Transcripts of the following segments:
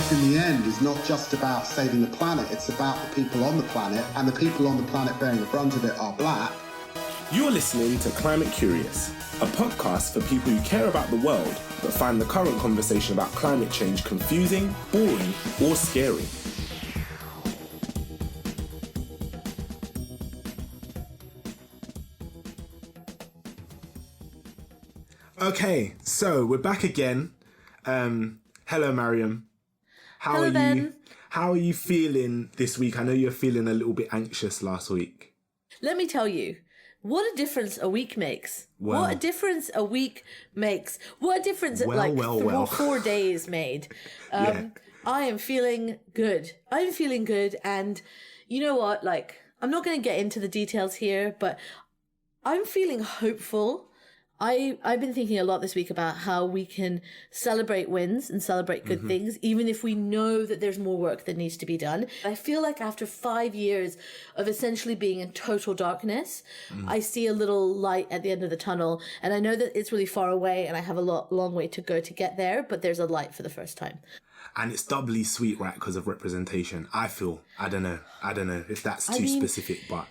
life in the end is not just about saving the planet, it's about the people on the planet, and the people on the planet bearing the brunt of it are black. You're listening to Climate Curious, a podcast for people who care about the world but find the current conversation about climate change confusing, boring, or scary. Okay, so we're back again. Hello, Maryam. Hello, Ben. How are you feeling this week? I know you're feeling a little bit anxious last week. Let me tell you, what a difference a week makes. Well. What a difference a week makes. What a difference 4 days made. Yeah. I am feeling good. I'm feeling good. And you know what? I'm not going to get into the details here, but I'm feeling hopeful. I've been thinking a lot this week about how we can celebrate wins and celebrate good things, even if we know that there's more work that needs to be done. I feel like after 5 years of essentially being in total darkness, I see a little light at the end of the tunnel. And I know that it's really far away and I have a long way to go to get there, but there's a light for the first time. And it's doubly sweet, right, because of representation. I don't know if that's too specific, but...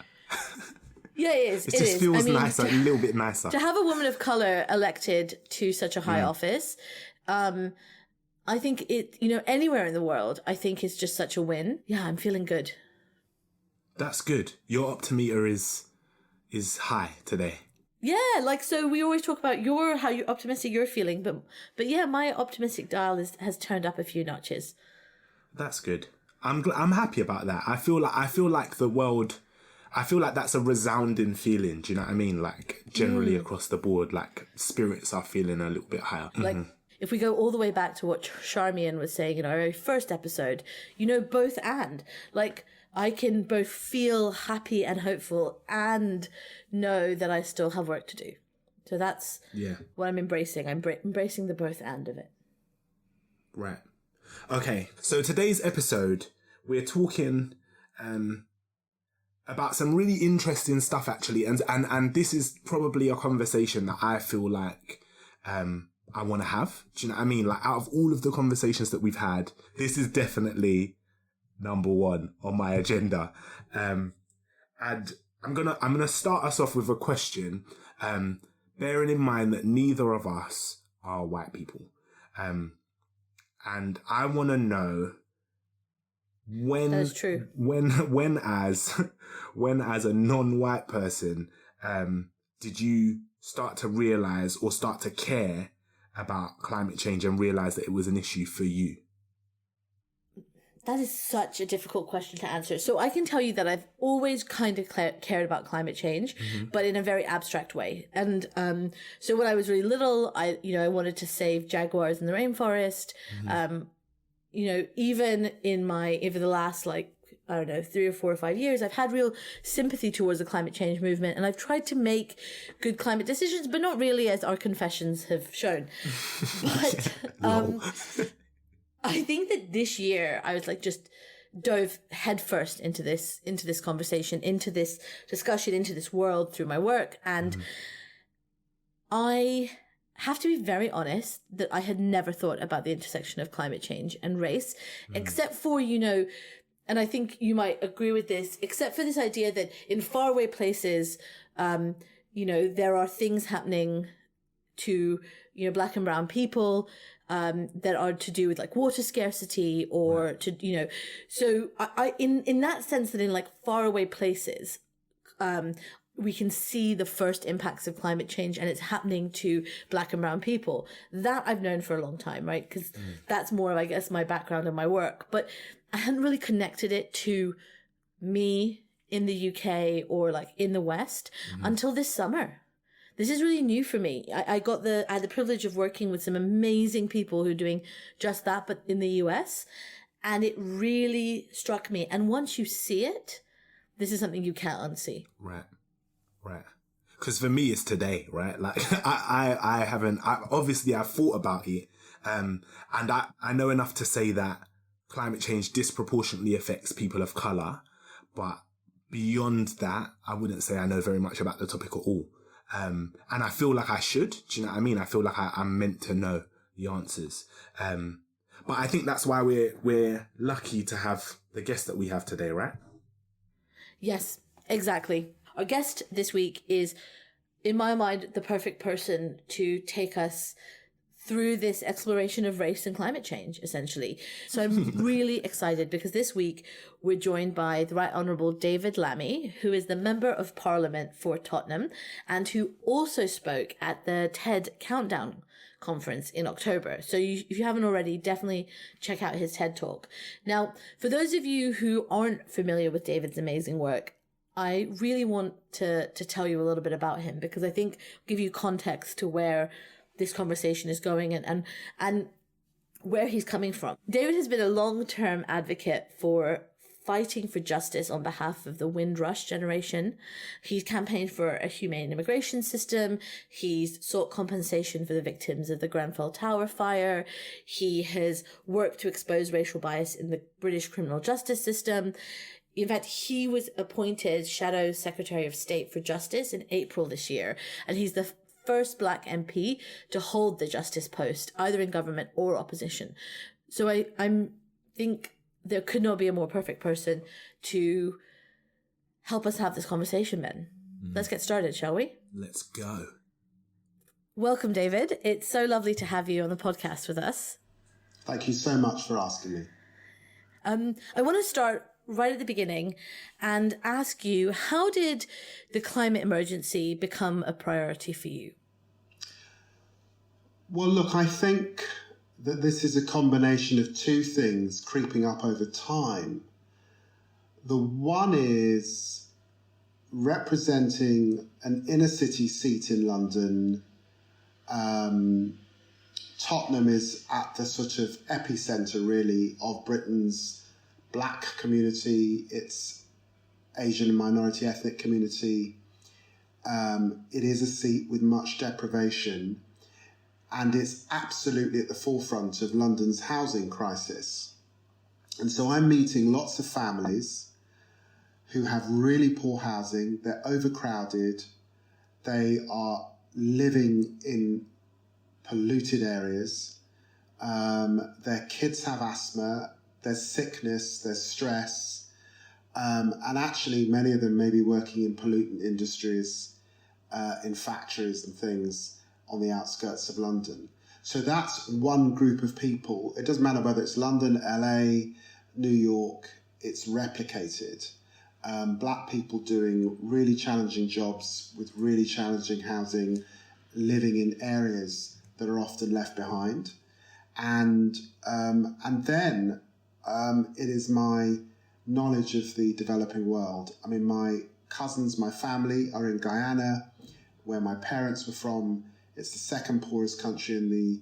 Yeah, it is. It just feels nicer, a little bit nicer. To have a woman of colour elected to such a high office, I think anywhere in the world, I think is just such a win. Yeah, I'm feeling good. That's good. Your optimeter is high today. Yeah, so we always talk about how optimistic you're feeling, but yeah, my optimistic dial has turned up a few notches. That's good. I'm happy about that. I feel like the world. I feel like that's a resounding feeling. Do you know what I mean? Generally across the board, spirits are feeling a little bit higher. If we go all the way back to what Charmian was saying in our very first episode, both and. I can both feel happy and hopeful and know that I still have work to do. So that's what I'm embracing. I'm embracing the both and of it. Right. Okay. So today's episode, we're talking... about some really interesting stuff, actually. And this is probably a conversation that I feel like I want to have. Do you know what I mean? Out of all of the conversations that we've had, this is definitely number one on my agenda. And I'm gonna start us off with a question, bearing in mind that neither of us are white people. And I want to know... When that is true. When as a non-white person, did you start to realize or start to care about climate change and realize that it was an issue for you? That is such a difficult question to answer. So I can tell you that I've always kind of cared about climate change, but in a very abstract way. And so when I was really little, I wanted to save jaguars in the rainforest. Even over the last 3 or 4 or 5 years, I've had real sympathy towards the climate change movement, and I've tried to make good climate decisions, but not really, as our confessions have shown. But I think that this year I was just dove headfirst into this conversation, into this discussion, into this world through my work, and I have to be very honest that I had never thought about the intersection of climate change and race, except for, and I think you might agree with this, except for this idea that in faraway places, there are things happening to, black and brown people, that are to do with water scarcity or so I in that sense that in faraway places, we can see the first impacts of climate change, and it's happening to black and brown people. That I've known for a long time, right? Because that's more of, I guess, my background and my work. But I hadn't really connected it to me in the UK or in the West until this summer. This is really new for me. I had the privilege of working with some amazing people who are doing just that, but in the US. And it really struck me. And once you see it, this is something you can't unsee. Right. Because for me, it's today, right? I've thought about it. And I know enough to say that climate change disproportionately affects people of colour. But beyond that, I wouldn't say I know very much about the topic at all. And I feel like I should. Do you know what I mean? I feel like I'm meant to know the answers. But I think that's why we're lucky to have the guest that we have today, right? Yes, exactly. Our guest this week is, in my mind, the perfect person to take us through this exploration of race and climate change, essentially. So I'm really excited because this week we're joined by the Right Honourable David Lammy, who is the Member of Parliament for Tottenham and who also spoke at the TED Countdown conference in October. So if you haven't already, definitely check out his TED Talk. Now, for those of you who aren't familiar with David's amazing work, I really want to tell you a little bit about him because I think give you context to where this conversation is going and where he's coming from. David has been a long-term advocate for fighting for justice on behalf of the Windrush generation. He's campaigned for a humane immigration system. He's sought compensation for the victims of the Grenfell Tower fire. He has worked to expose racial bias in the British criminal justice system. In fact, he was appointed Shadow Secretary of State for Justice in April this year, and he's the first Black MP to hold the justice post, either in government or opposition. So I think there could not be a more perfect person to help us have this conversation, Ben. Let's get started, shall we? Let's go. Welcome, David. It's so lovely to have you on the podcast with us. Thank you so much for asking me. I want to start right at the beginning and ask you, how did the climate emergency become a priority for you? Well, look, I think that this is a combination of two things creeping up over time. The one is representing an inner city seat in London. Tottenham is at the sort of epicenter, really, of Britain's Black community, its Asian and minority ethnic community. It is a seat with much deprivation, and it's absolutely at the forefront of London's housing crisis. And so I'm meeting lots of families who have really poor housing, they're overcrowded, they are living in polluted areas, their kids have asthma, there's sickness, there's stress, and actually many of them may be working in pollutant industries, in factories and things on the outskirts of London. So that's one group of people. It doesn't matter whether it's London, LA, New York, it's replicated. Black people doing really challenging jobs with really challenging housing, living in areas that are often left behind. And then it is my knowledge of the developing world. I mean, my cousins, my family are in Guyana, where my parents were from. It's the second poorest country in the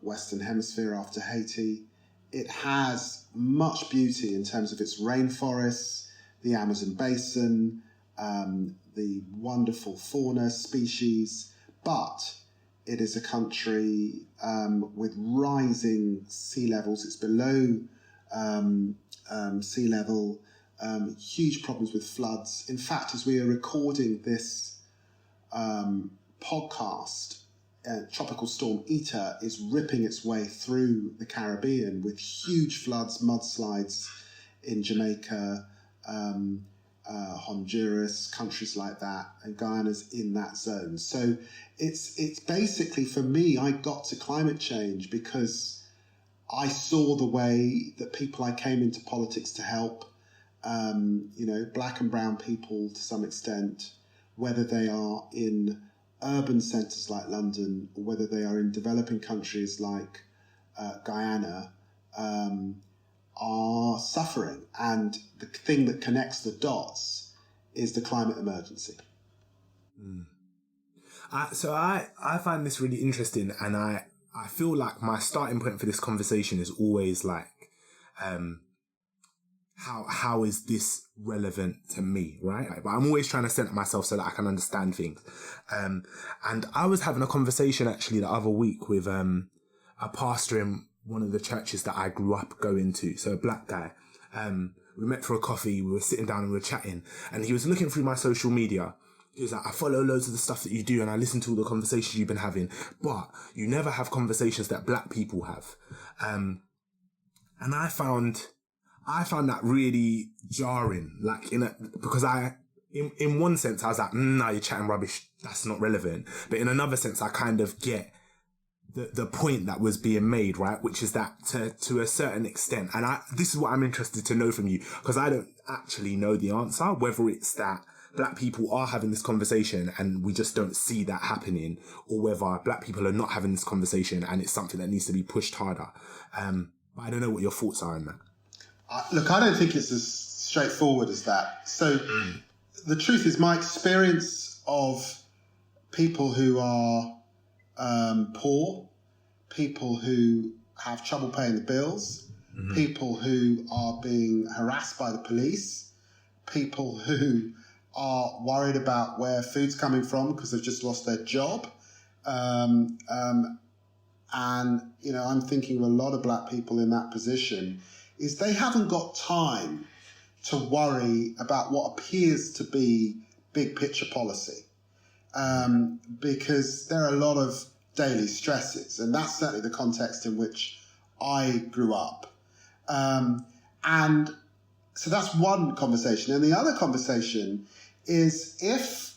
Western Hemisphere after Haiti. It has much beauty in terms of its rainforests, the Amazon basin, the wonderful fauna species, but it is a country with rising sea levels. It's below sea level, huge problems with floods. In fact, as we are recording this podcast, Tropical Storm Eta is ripping its way through the Caribbean with huge floods, mudslides in Jamaica, Honduras, countries like that, and Guyana's in that zone. So it's basically, for me, I got to climate change because I saw the way that people I came into politics to help, Black and brown people to some extent, whether they are in urban centres like London or whether they are in developing countries like Guyana, are suffering. And the thing that connects the dots is the climate emergency. So I find this really interesting, and I feel like my starting point for this conversation is always like, how is this relevant to me, right? But I'm always trying to center myself so that I can understand things. And I was having a conversation actually the other week with a pastor in one of the churches that I grew up going to, so a Black guy. We met for a coffee, we were sitting down and we were chatting, and he was looking through my social media. Because I follow loads of the stuff that you do and I listen to all the conversations you've been having, but you never have conversations that black people have. And I found that really jarring, like because in one sense I was like, nah, you're chatting rubbish. That's not relevant. But in another sense, I kind of get the point that was being made, right? Which is that to a certain extent. And this is what I'm interested to know from you, because I don't actually know the answer, whether it's that black people are having this conversation and we just don't see that happening, or whether black people are not having this conversation and it's something that needs to be pushed harder. But I don't know what your thoughts are on that. Look, I don't think it's as straightforward as that. So the truth is, my experience of people who are poor, people who have trouble paying the bills, people who are being harassed by the police, people who are worried about where food's coming from because they've just lost their job. And, you know, I'm thinking of a lot of black people in that position, is they haven't got time to worry about what appears to be big picture policy. Because there are a lot of daily stresses, and that's certainly the context in which I grew up. And so that's one conversation. And the other conversation is, if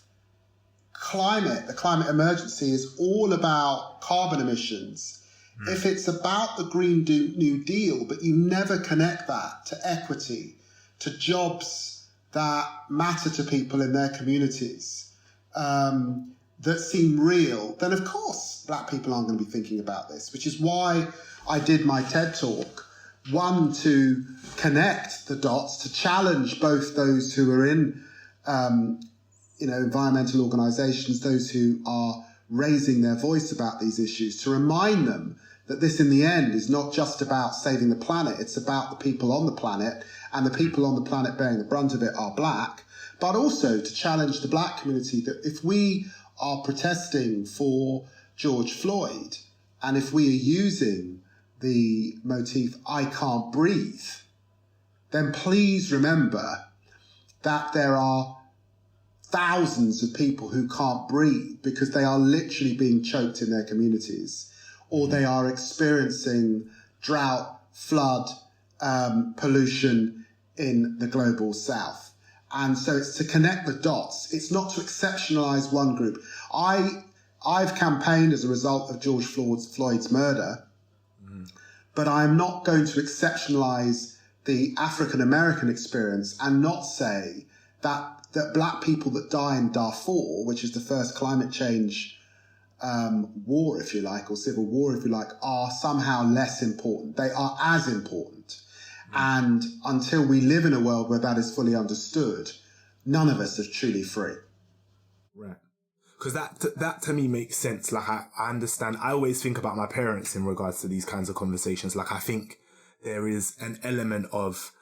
the climate emergency is all about carbon emissions, if it's about the Green New Deal, but you never connect that to equity, to jobs that matter to people in their communities, that seem real, then of course black people aren't going to be thinking about this, which is why I did my TED talk. One, to connect the dots, to challenge both those who are in environmental organisations, those who are raising their voice about these issues, to remind them that this in the end is not just about saving the planet, it's about the people on the planet, and the people on the planet bearing the brunt of it are black, but also to challenge the black community that if we are protesting for George Floyd, and if we are using the motif, I can't breathe, then please remember that there are thousands of people who can't breathe because they are literally being choked in their communities, or they are experiencing drought, flood, pollution in the global south. And so it's to connect the dots. It's not to exceptionalize one group. I've campaigned as a result of George Floyd's murder, but I'm not going to exceptionalize the African-American experience and not say that black people that die in Darfur, which is the first climate change war, if you like, or civil war, if you like, are somehow less important. They are as important. And until we live in a world where that is fully understood, none of us are truly free. Right. Because that to me makes sense. Like, I understand. I always think about my parents in regards to these kinds of conversations. Like, I think there is an element of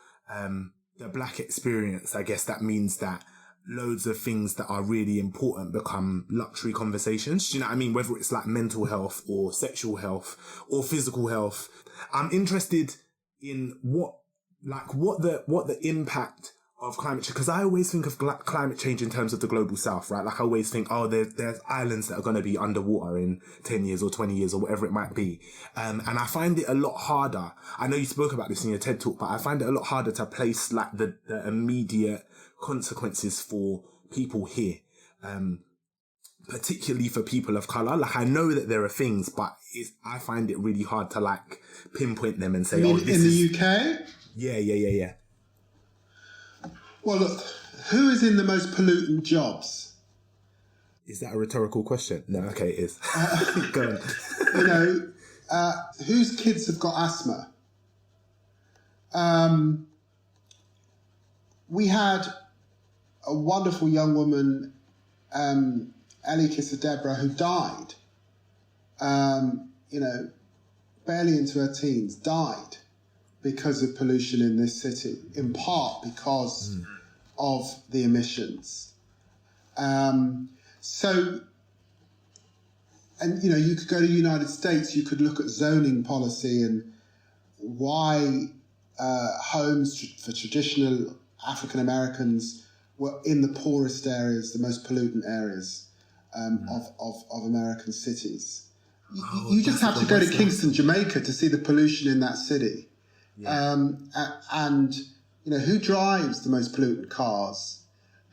the black experience, I guess, that means that loads of things that are really important become luxury conversations. Do you know what I mean? Whether it's like mental health or sexual health or physical health. I'm interested in what the impact of climate change, because I always think of climate change in terms of the global south, right? Like, I always think, there's islands that are going to be underwater in 10 years or 20 years or whatever it might be. And I find it a lot harder. I know you spoke about this in your TED talk, but I find it a lot harder to place like the immediate consequences for people here. Particularly for people of colour. Like, I know that there are things, but I find it really hard to like pinpoint them and say, in the UK? Yeah. Well, look, who is in the most pollutant jobs? Is that a rhetorical question? No, okay, it is. Go on. Whose kids have got asthma? We had a wonderful young woman, Ellie Kisser-Deborah, who died, barely into her teens, died because of pollution in this city, in part because of the emissions. You could go to the United States, you could look at zoning policy and why homes for traditional African Americans were in the poorest areas, the most pollutant areas of American cities. You just have to go to Kingston, Jamaica to see the pollution in that city. Yeah. And, you know, who drives the most pollutant cars?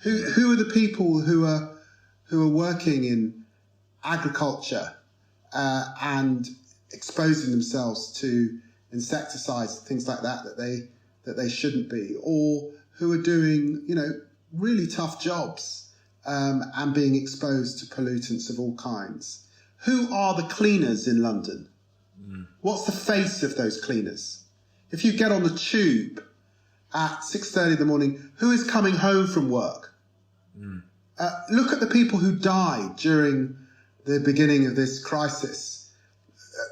Who are the people who are working in agriculture and exposing themselves to insecticides, things like that they shouldn't be, or who are doing, you know, really tough jobs and being exposed to pollutants of all kinds? Who are the cleaners in London? What's the face of those cleaners? If you get on the tube at 6:30 in the morning, who is coming home from work? Look at the people who died during the beginning of this crisis.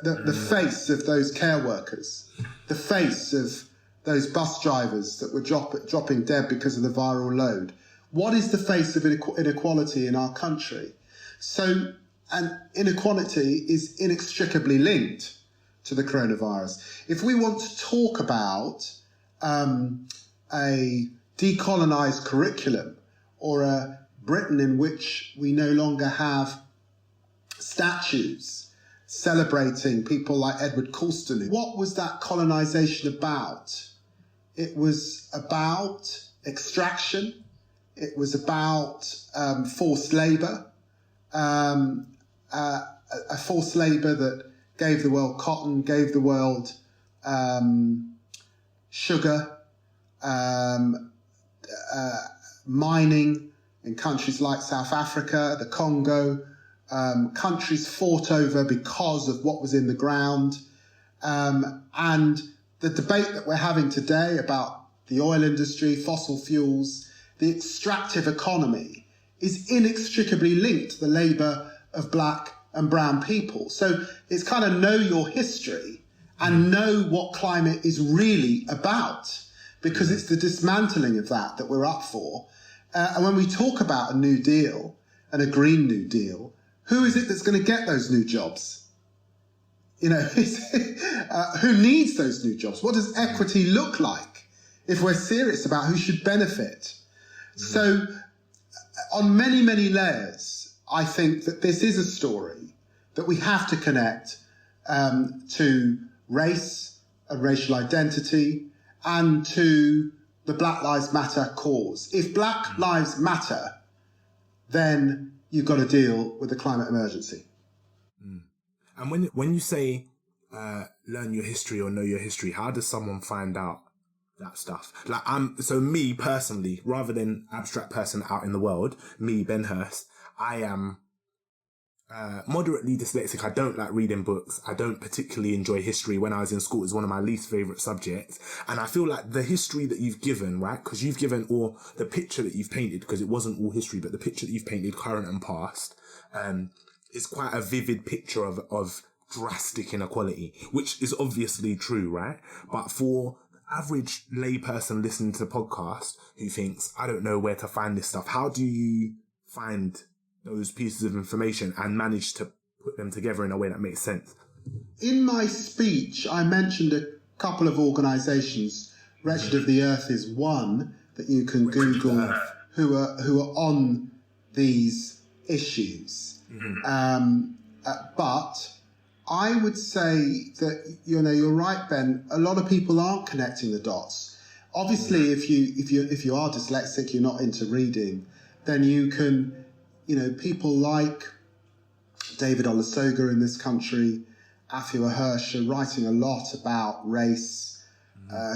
The face of those care workers, the face of those bus drivers that were dropping dead because of the viral load. What is the face of inequality in our country? So, and inequality is inextricably linked to the coronavirus. If we want to talk about a decolonised curriculum or a Britain in which we no longer have statues celebrating people like Edward Colston, what was that colonisation about? It was about extraction. It was about forced labour, a forced labour that gave the world cotton, gave the world sugar, mining in countries like South Africa, the Congo. Countries fought over because of what was in the ground. And the debate that we're having today about the oil industry, fossil fuels, the extractive economy is inextricably linked to the labour of black and brown people. So it's kind of know your history and know what climate is really about, because it's the dismantling of that we're up for. And when we talk about a New Deal and a Green New Deal, who is it that's going to get those new jobs? You know, who needs those new jobs? What does equity look like if we're serious about who should benefit? So on many, many layers, I think that this is a story that we have to connect to race and racial identity and to the Black Lives Matter cause. If Black Lives Matter, then you've got to deal with the climate emergency. And when you say learn your history or know your history, how does someone find out that stuff? Like so me personally, rather than abstract person out in the world, me, Ben Hurst, I am moderately dyslexic. I don't like reading books. I don't particularly enjoy history. When I was in school, it was one of my least favourite subjects. And I feel like the history that you've given, right? Because you've given, or the picture that you've painted, because it wasn't all history, but the picture that you've painted, current and past, is quite a vivid picture of drastic inequality, which is obviously true, right? But for average layperson listening to the podcast who thinks, I don't know where to find this stuff, how do you find those pieces of information and manage to put them together in a way that makes sense? In my speech, I mentioned a couple of organisations. Wretched of the Earth is one that you can Google, who are on these issues. But I would say that, you know, you're right, Ben. A lot of people aren't connecting the dots. Obviously, if you are dyslexic, you're not into reading, then you can, you know, people like David Olusoga in this country, Afua Hurst, are writing a lot about race,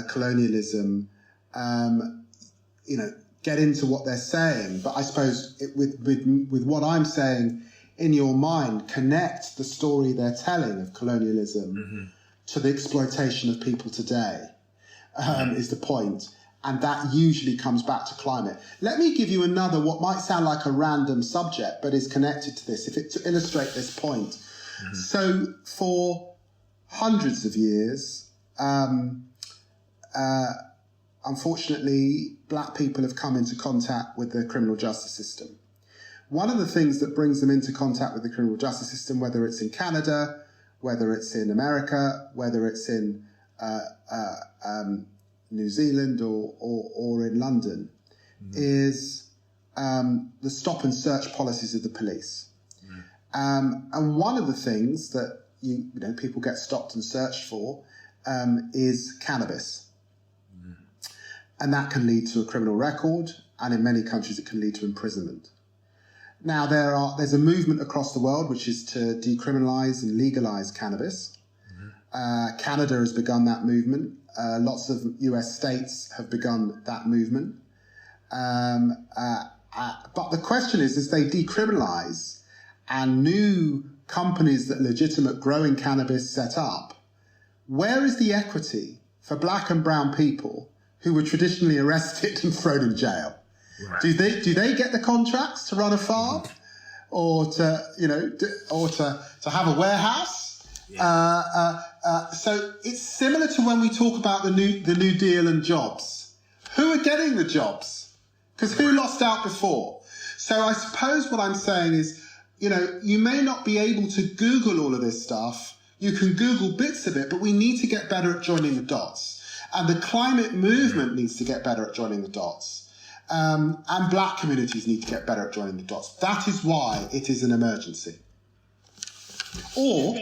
colonialism. You know, get into what they're saying. But I suppose with what I'm saying, in your mind, connect the story they're telling of colonialism to the exploitation of people today, is the point. And that usually comes back to climate. Let me give you another, what might sound like a random subject, but is connected to this, to illustrate this point. So for hundreds of years, unfortunately, black people have come into contact with the criminal justice system. One of the things that brings them into contact with the criminal justice system, whether it's in Canada, whether it's in America, whether it's in New Zealand or in London, is the stop and search policies of the police. And one of the things that people get stopped and searched for is cannabis. And that can lead to a criminal record, and in many countries it can lead to imprisonment. Now, there's a movement across the world which is to decriminalise and legalise cannabis. Canada has begun that movement. Lots of US states have begun that movement. But the question is, as they decriminalise and new companies that are legitimate growing cannabis set up, where is the equity for black and brown people who were traditionally arrested and thrown in jail? Right. Do they get the contracts to run a farm, or to have a warehouse? Yeah. So it's similar to when we talk about the New Deal and jobs. Who are getting the jobs? Because who lost out before? So I suppose what I'm saying is, you may not be able to Google all of this stuff. You can Google bits of it, but we need to get better at joining the dots. And the climate movement needs to get better at joining the dots. And black communities need to get better at joining the dots. That is why it is an emergency. Or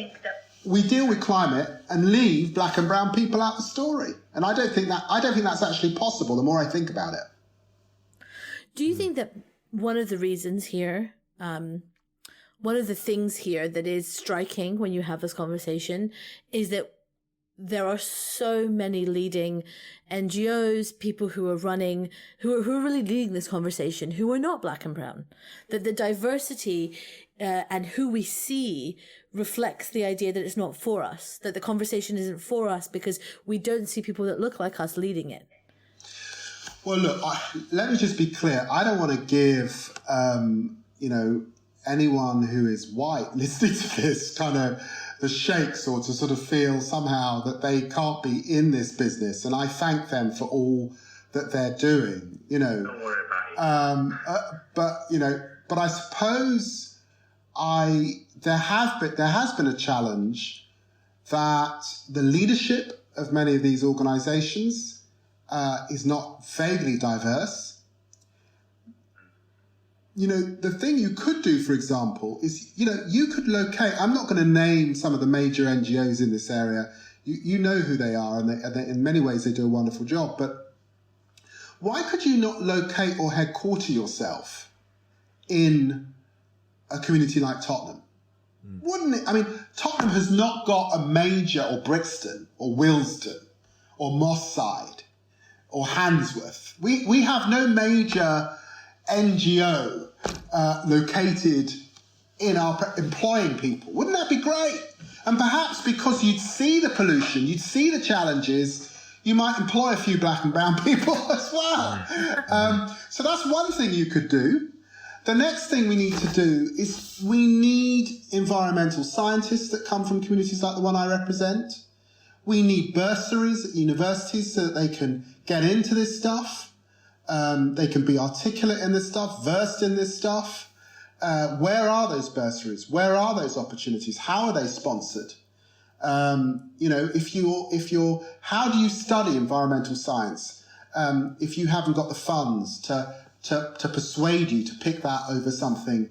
we deal with climate and leave black and brown people out the story. And I don't think that's actually possible the more I think about it. Do you think that one of the reasons here, one of the things here that is striking when you have this conversation is that there are so many leading NGOs, people who are running, who are really leading this conversation, who are not black and brown, that the diversity and who we see reflects the idea that it's not for us, that the conversation isn't for us because we don't see people that look like us leading it. Well, look, let me just be clear. I don't want to give, anyone who is white listening to this kind of the shakes, or to sort of feel somehow that they can't be in this business. And I thank them for all that they're doing, Don't worry about it. But I suppose there has been a challenge that the leadership of many of these organisations is not vaguely diverse. The thing you could do, for example, is, you could locate, I'm not going to name some of the major NGOs in this area. You know who they are, and they, in many ways they do a wonderful job. But why could you not locate or headquarter yourself in a community like Tottenham? Wouldn't it? I mean, Tottenham has not got a major, or Brixton, or Willesden, or Moss Side, or Handsworth. We have no major NGO located in our employing people. Wouldn't that be great? And perhaps because you'd see the pollution, you'd see the challenges, you might employ a few black and brown people as well. So that's one thing you could do. The next thing we need to do is we need environmental scientists that come from communities like the one I represent. We need bursaries at universities so that they can get into this stuff. They can be articulate in this stuff, versed in this stuff. Where are those bursaries? Where are those opportunities? How are they sponsored? How do you study environmental science if you haven't got the funds to persuade you to pick that over something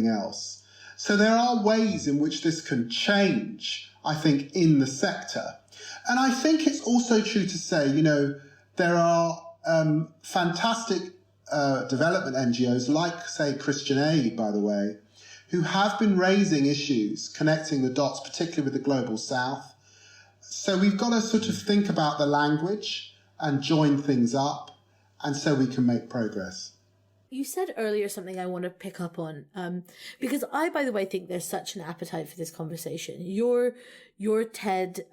else? So there are ways in which this can change, I think, in the sector. And I think it's also true to say, there are fantastic development NGOs like, say, Christian Aid, by the way, who have been raising issues, connecting the dots, particularly with the Global South. So we've got to sort of think about the language and join things up, and so we can make progress. You said earlier something I want to pick up on, because I, by the way, think there's such an appetite for this conversation. Your TED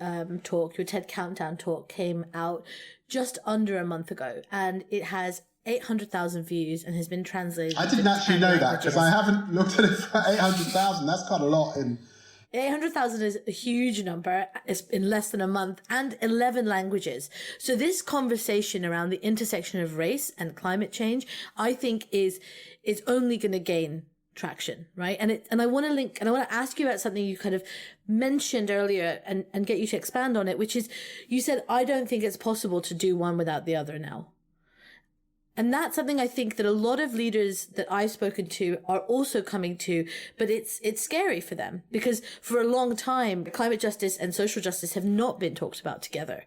talk, your TED Countdown talk came out just under a month ago, and it has 800,000 views and has been translated. I didn't actually know that because I haven't looked at it for 800,000. That's quite a lot. 800,000 is a huge number. It's in less than a month, and 11 languages. So this conversation around the intersection of race and climate change, I think is only going to gain traction, right? And I want to ask you about something you kind of mentioned earlier and get you to expand on it, which is, you said, I don't think it's possible to do one without the other now. And that's something I think that a lot of leaders that I've spoken to are also coming to, but it's scary for them because for a long time, climate justice and social justice have not been talked about together.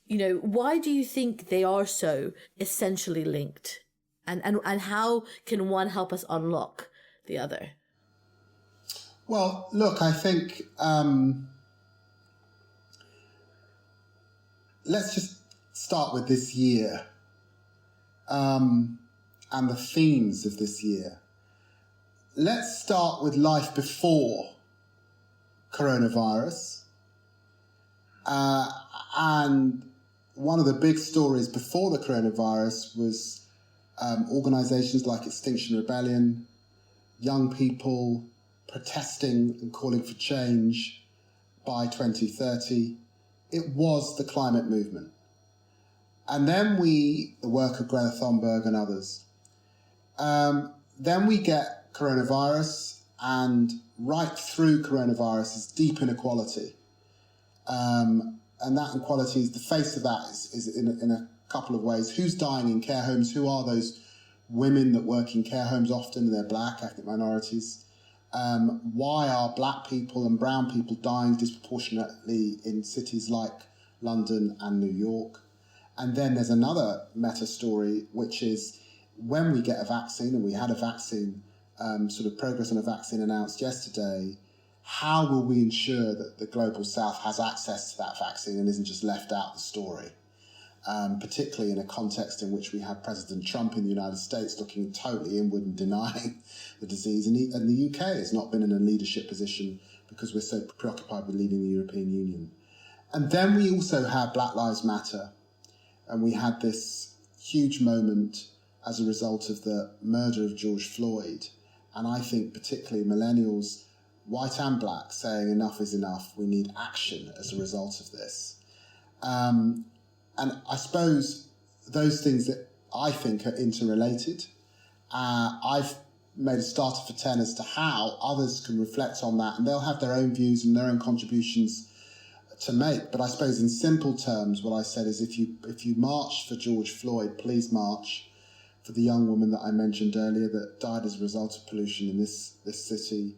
You know, why do you think they are so essentially linked? And how can one help us unlock the other? Well, look, I think let's just start with this year. And the themes of this year. Let's start with life before coronavirus. And one of the big stories before the coronavirus was organisations like Extinction Rebellion, young people protesting and calling for change by 2030. It was the climate movement. And then the work of Greta Thunberg and others. Then we get coronavirus, and right through coronavirus is deep inequality. And that inequality, is the face of that is in a couple of ways. Who's dying in care homes? Who are those women that work in care homes often? They're black, ethnic minorities. Why are black people and brown people dying disproportionately in cities like London and New York? And then there's another meta story, which is when we get a vaccine, and we had a vaccine, sort of progress on a vaccine announced yesterday, how will we ensure that the global south has access to that vaccine and isn't just left out of the story? Particularly in a context in which we have President Trump in the United States looking totally inward and denying the disease. And the UK has not been in a leadership position because we're so preoccupied with leaving the European Union. And then we also have Black Lives Matter. And we had this huge moment as a result of the murder of George Floyd. And I think particularly millennials, white and black, saying enough is enough. We need action as a result of this. And I suppose those things that I think are interrelated. I've made a starter for 10 as to how others can reflect on that, and they'll have their own views and their own contributions to make. But I suppose in simple terms, what I said is if you march for George Floyd, please march for the young woman that I mentioned earlier that died as a result of pollution in this city,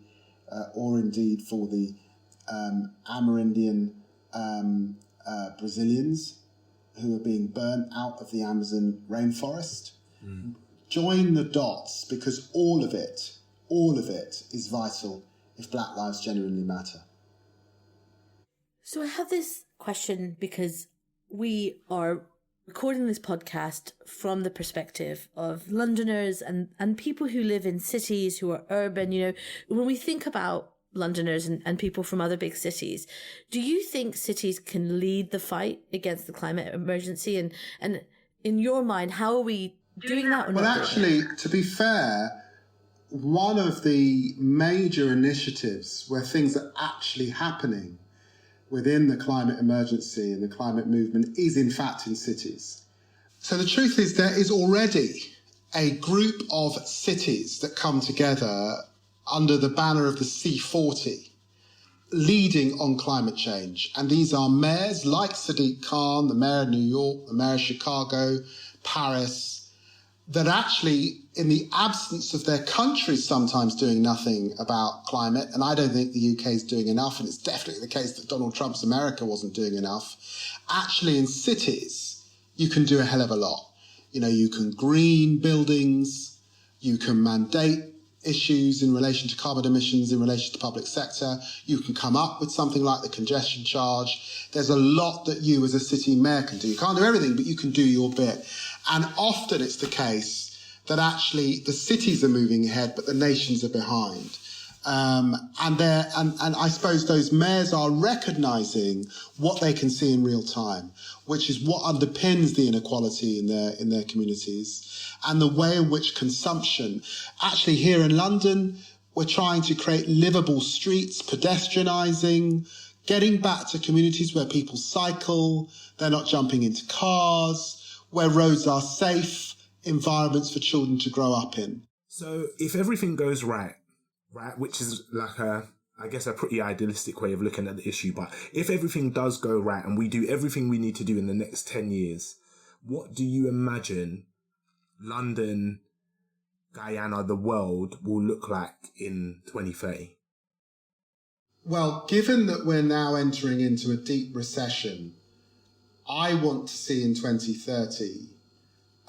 or indeed for the Amerindian Brazilians who are being burnt out of the Amazon rainforest. Mm. Join the dots, because all of it is vital if Black lives genuinely matter. So I have this question because we are recording this podcast from the perspective of Londoners and people who live in cities, who are urban. You know, when we think about Londoners and people from other big cities, do you think cities can lead the fight against the climate emergency? And in your mind, how are we doing that? Well, actually, to be fair, one of the major initiatives where things are actually happening within the climate emergency and the climate movement is in fact in cities. So the truth is there is already a group of cities that come together under the banner of the C40 leading on climate change. And these are mayors like Sadiq Khan, the mayor of New York, the mayor of Chicago, Paris, that actually, in the absence of their countries sometimes doing nothing about climate, and I don't think the UK is doing enough, and it's definitely the case that Donald Trump's America wasn't doing enough, actually in cities, you can do a hell of a lot. You know, you can green buildings, you can mandate issues in relation to carbon emissions, in relation to public sector, you can come up with something like the congestion charge. There's a lot that you as a city mayor can do. You can't do everything, but you can do your bit. And often it's the case that actually the cities are moving ahead, but the nations are behind. And I suppose those mayors are recognising what they can see in real time, which is what underpins the inequality in their communities, and the way in which consumption, actually here in London, we're trying to create livable streets, pedestrianising, getting back to communities where people cycle, they're not jumping into cars, where roads are safe environments for children to grow up in. So if everything goes right, which is like I guess a pretty idealistic way of looking at the issue, but if everything does go right and we do everything we need to do in the next 10 years, what do you imagine London, Guyana, the world will look like in 2030? Well, given that we're now entering into a deep recession, I want to see in 2030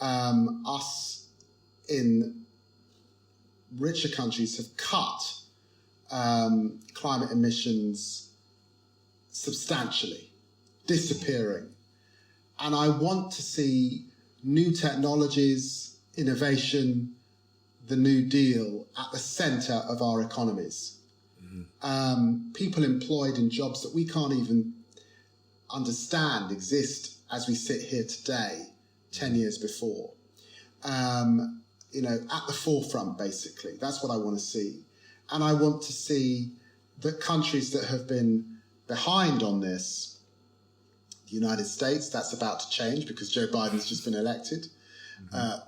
us in richer countries have cut climate emissions substantially, disappearing. And I want to see new technologies, innovation, the New Deal at the centre of our economies. People employed in jobs that we can't even understand exist as we sit here today, 10 years before. At the forefront, basically. That's what I want to see. And I want to see that countries that have been behind on this, the United States, that's about to change because Joe Biden's just been elected.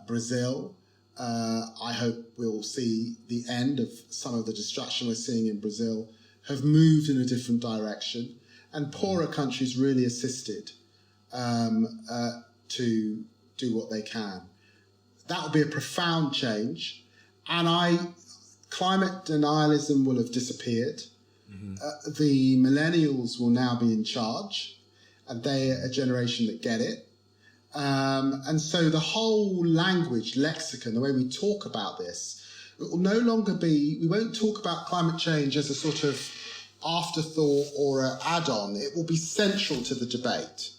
Brazil, I hope we'll see the end of some of the destruction we're seeing in Brazil, have moved in a different direction, and poorer countries really assisted to do what they can. That will be a profound change, and climate denialism will have disappeared. The millennials will now be in charge, and they are a generation that get it. And so the whole language, lexicon, the way we talk about this, it will no longer be, we won't talk about climate change as a sort of afterthought or an add-on. It will be central to the debate,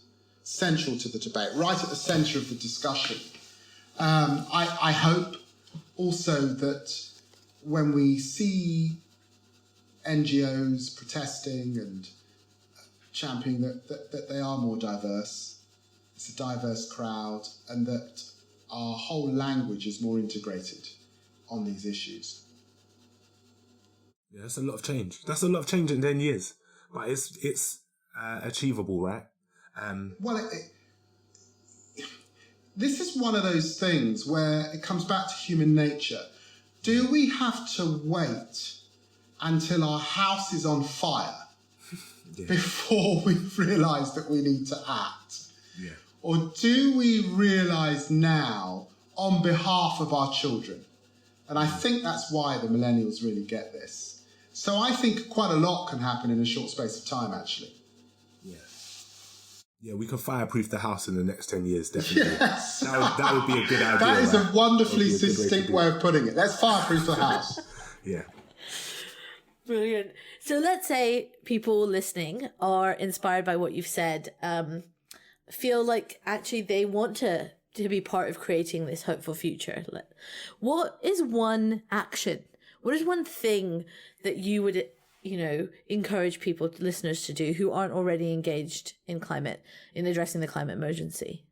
right at the centre of the discussion. I hope also that when we see NGOs protesting and championing that they are more diverse, it's a diverse crowd, and that our whole language is more integrated on these issues. Yeah, that's a lot of change. That's a lot of change in 10 years. But it's achievable, right? This is one of those things where it comes back to human nature. Do we have to wait until our house is on fire before we realise that we need to act? Yeah. Or do we realise now on behalf of our children? And I think that's why the millennials really get this. So I think quite a lot can happen in a short space of time, actually. Yeah, we can fireproof the house in the next 10 years, definitely. Yes. That would be a good idea. That is a wonderfully succinct way of putting it. Let's fireproof the house. Yeah. Brilliant. So let's say people listening are inspired by what you've said, feel like actually they want to be part of creating this hopeful future. What is one action? What is one thing that you would, encourage people, listeners, to do who aren't already engaged in addressing the climate emergency?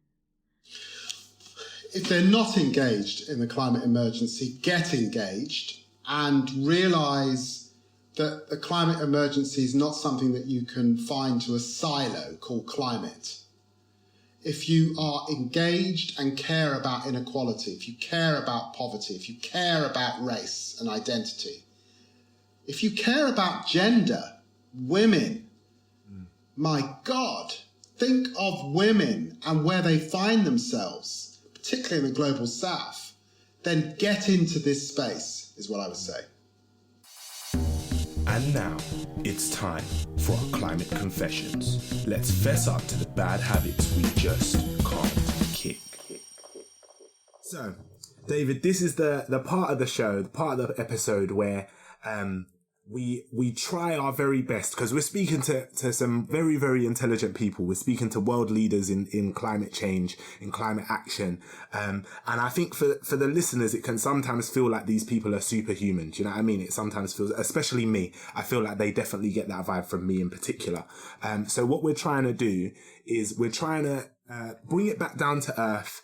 If they're not engaged in the climate emergency, get engaged and realise that the climate emergency is not something that you can find to a silo called climate. If you are engaged and care about inequality, if you care about poverty, if you care about race and identity, if you care about gender, women, my God, think of women and where they find themselves, particularly in the global south, then get into this space, is what I would say. And now, it's time for our climate confessions. Let's fess up to the bad habits we just can't kick. So, David, this is the part of the show, the part of the episode where we try our very best, because we're speaking to some very, very intelligent people. We're speaking to world leaders in climate change, in climate action. And I think for the listeners, it can sometimes feel like these people are superhuman. Do you know what I mean? It sometimes feels, especially me, I feel like they definitely get that vibe from me in particular. So what we're trying to do is we're trying to bring it back down to earth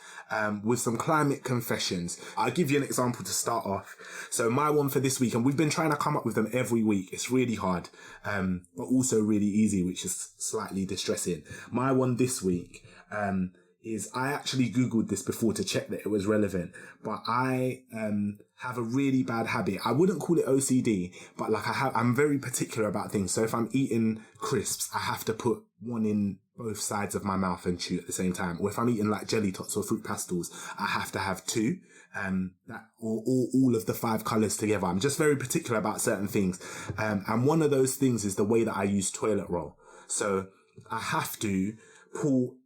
with some climate confessions. I'll give you an example to start off. So my one for this week, and we've been trying to come up with them every week. It's really hard, but also really easy, which is slightly distressing. My one this week is, I actually Googled this before to check that it was relevant, but I have a really bad habit. I wouldn't call it OCD, but I'm very particular about things. So if I'm eating crisps, I have to put one in both sides of my mouth and chew at the same time. Or if I'm eating like jelly tots or fruit pastels, I have to have two, or all of the 5 colours together. I'm just very particular about certain things. And one of those things is the way that I use toilet roll. So I have to pull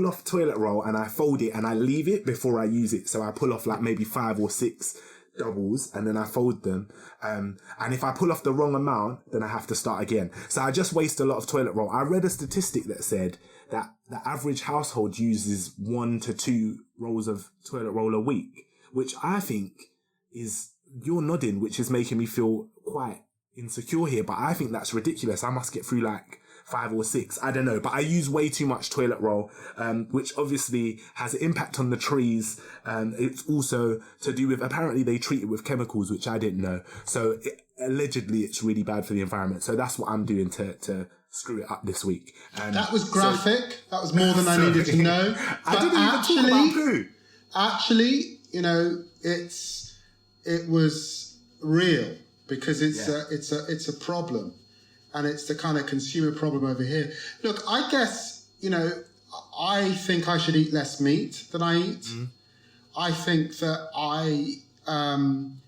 off toilet roll and I fold it and I leave it before I use it. So I pull off like maybe 5 or 6 doubles and then I fold them. And if I pull off the wrong amount, then I have to start again. So I just waste a lot of toilet roll. I read a statistic that said that the average household uses 1 to 2 rolls of toilet roll a week, which I think is, you're nodding, which is making me feel quite insecure here, but I think that's ridiculous. I must get through like 5 or 6, I don't know, but I use way too much toilet roll, which obviously has an impact on the trees. It's also to do with, apparently they treat it with chemicals, which I didn't know. So allegedly it's really bad for the environment. So that's what I'm doing to screw it up this week. That was graphic. That was more than I needed to know. I didn't even talk about poo. Actually, you know, it was real because it's a problem. And it's the kind of consumer problem over here. Look, I guess, you know, I think I should eat less meat than I eat. Mm. I think that I'm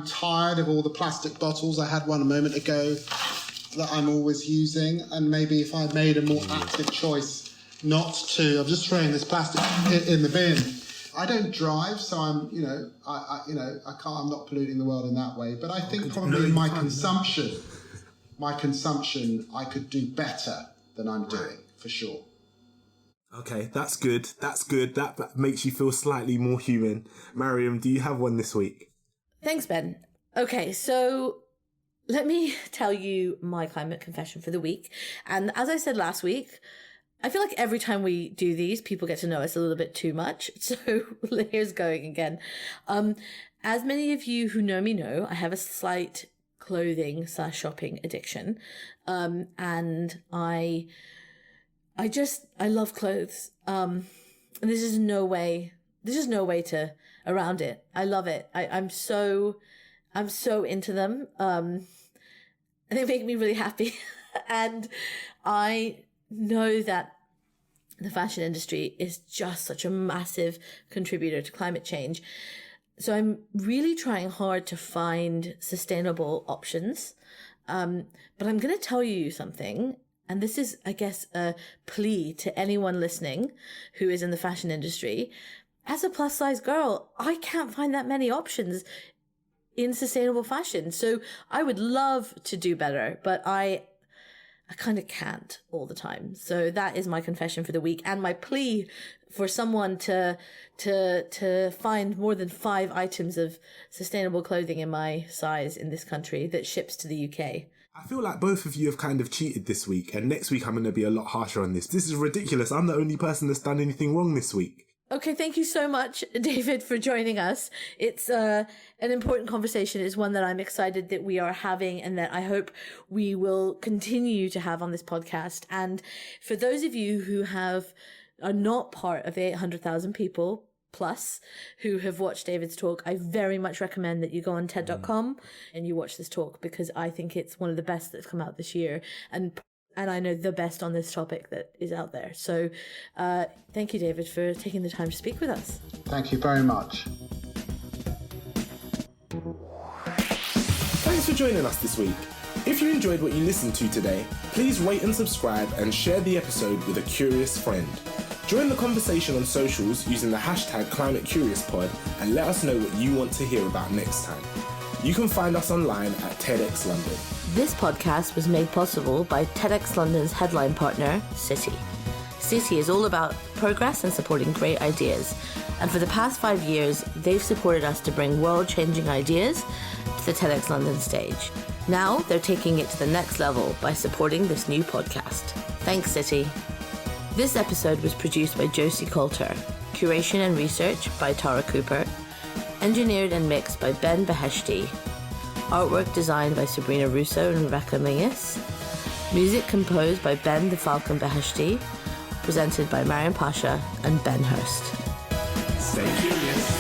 tired of all the plastic bottles. I had one a moment ago that I'm always using. And maybe if I made a more active choice not to, I'm just throwing this plastic in the bin. I don't drive, so I'm not polluting the world in that way. But I think probably in my consumption, I could do better than I'm doing, for sure. Okay, that's good. That's good. That makes you feel slightly more human. Maryam, do you have one this week? Thanks, Ben. Okay, so let me tell you my climate confession for the week. And as I said last week, I feel like every time we do these, people get to know us a little bit too much. So here's going again. As many of you who know me know, I have a slight clothing/shopping addiction. And I love clothes. And there's just no way to around it. I love it. I'm so into them. And they make me really happy. And I know that the fashion industry is just such a massive contributor to climate change. So I'm really trying hard to find sustainable options. But I'm going to tell you something, and this is, I guess, a plea to anyone listening who is in the fashion industry. As a plus size girl, I can't find that many options in sustainable fashion. So I would love to do better, but I kind of can't all the time. So that is my confession for the week, and my plea for someone to find more than 5 items of sustainable clothing in my size in this country that ships to the UK. I feel like both of you have kind of cheated this week, and next week I'm going to be a lot harsher on this. This is ridiculous. I'm the only person that's done anything wrong this week. Okay, thank you so much, David, for joining us. It's an important conversation. It's one that I'm excited that we are having and that I hope we will continue to have on this podcast. And for those of you who are not part of the 800,000 people plus who have watched David's talk, I very much recommend that you go on TED.com and you watch this talk, because I think it's one of the best that's come out this year. And I know the best on this topic that is out there. So thank you, David, for taking the time to speak with us. Thank you very much. Thanks for joining us this week. If you enjoyed what you listened to today, please rate and subscribe and share the episode with a curious friend. Join the conversation on socials using the hashtag ClimateCuriousPod and let us know what you want to hear about next time. You can find us online at TEDxLondon. This podcast was made possible by TEDxLondon's headline partner, City. City is all about progress and supporting great ideas. And for the past 5 years, they've supported us to bring world-changing ideas to the TEDxLondon stage. Now they're taking it to the next level by supporting this new podcast. Thanks, City. This episode was produced by Josie Coulter, curation and research by Tara Cooper, engineered and mixed by Ben Beheshti, artwork designed by Sabrina Russo and Rebecca Mingus, music composed by Ben the Falcon Beheshti, presented by Maryam Pasha and Ben Hurst. Stay curious.